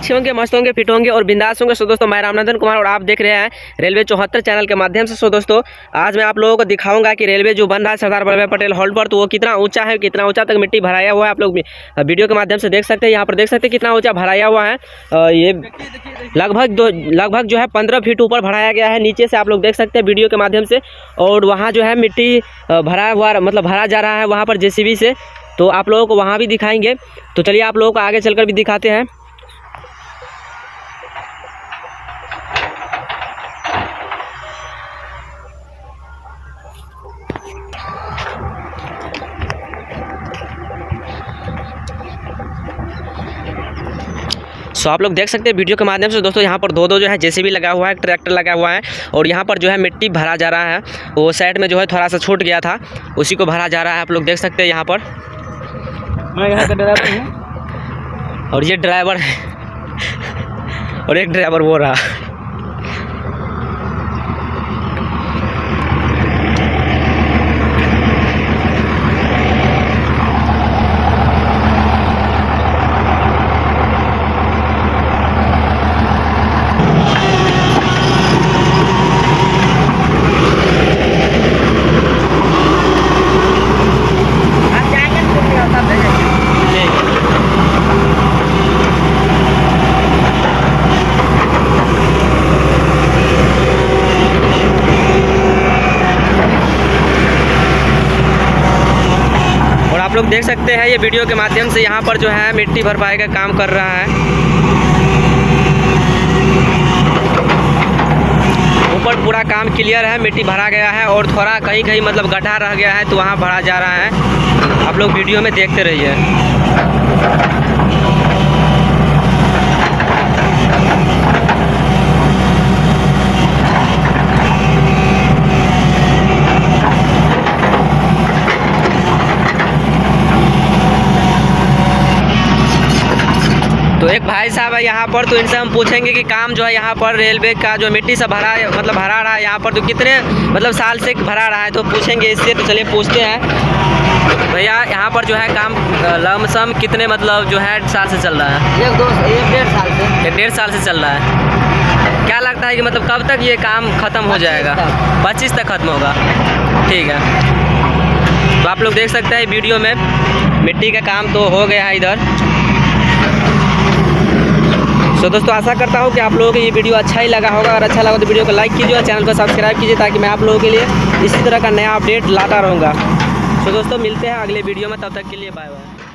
अच्छे होंगे, मस्त होंगे, फिट होंगे और बिंदास होंगे। सो दोस्तों मैं रामनंदन कुमार और आप देख रहे हैं रेलवे 74 चैनल के माध्यम से। सो दोस्तों आज मैं आप लोगों को दिखाऊंगा कि रेलवे जो बन रहा है सरदार वल्लभ भाई पटेल हॉल्ट पर, तो वो कितना ऊंचा है, कितना ऊंचा तक मिट्टी भराया हुआ है। आप लोग वीडियो के माध्यम से देख सकते हैं, यहाँ पर देख सकते हैं कितना ऊंचा भराया हुआ है। ये लगभग जो है 15 फीट ऊपर भराया गया है। नीचे से आप लोग देख सकते हैं वीडियो के माध्यम से। और वहाँ जो है मिट्टी भरा हुआ, मतलब भरा जा रहा है वहाँ पर जेसीबी से, तो आप लोगों को वहाँ भी दिखाएंगे। तो चलिए आप लोगों को आगे चलकर भी दिखाते हैं। सो आप लोग देख सकते हैं वीडियो के माध्यम से दोस्तों, यहाँ पर दो जो है जेसीबी लगा हुआ है, ट्रैक्टर लगा हुआ है और यहाँ पर जो है मिट्टी भरा जा रहा है। वो साइड में जो है थोड़ा सा छूट गया था, उसी को भरा जा रहा है। आप लोग देख सकते हैं यहाँ पर। मैं यहाँ का ड्राइवर हूँ और ये ड्राइवर है और एक ड्राइवर वो रहा। आप लोग देख सकते हैं ये वीडियो के माध्यम से यहाँ पर जो है मिट्टी भरपाई का काम कर रहा है। ऊपर पूरा काम क्लियर है, मिट्टी भरा गया है और थोड़ा कहीं कहीं मतलब गड्ढा रह गया है, तो वहाँ भरा जा रहा है। आप लोग वीडियो में देखते रहिए। तो एक भाई साहब है यहाँ पर, तो इनसे हम पूछेंगे कि काम जो है यहाँ पर रेलवे का जो मिट्टी से भरा रहा है यहाँ पर, तो कितने मतलब साल से भरा रहा है, तो पूछेंगे इससे। तो चलिए पूछते हैं भैया, यहाँ पर जो है काम लमसम कितने मतलब जो है साल से चल रहा है? एक डेढ़ साल से। 1.5 साल से चल रहा है। क्या लगता है कि मतलब कब तक ये काम ख़त्म हो जाएगा? 25 तक ख़त्म होगा। ठीक है, तो आप लोग देख सकते हैं वीडियो में मिट्टी का काम तो हो गया है इधर। तो दोस्तों आशा करता हूँ कि आप लोगों को ये वीडियो अच्छा ही लगा होगा। अगर अच्छा लगा तो वीडियो को लाइक कीजिए और चैनल को सब्सक्राइब कीजिए, ताकि मैं आप लोगों के लिए इसी तरह का नया अपडेट लाता रहूँगा। तो दोस्तों मिलते हैं अगले वीडियो में, तब तक के लिए बाय बाय।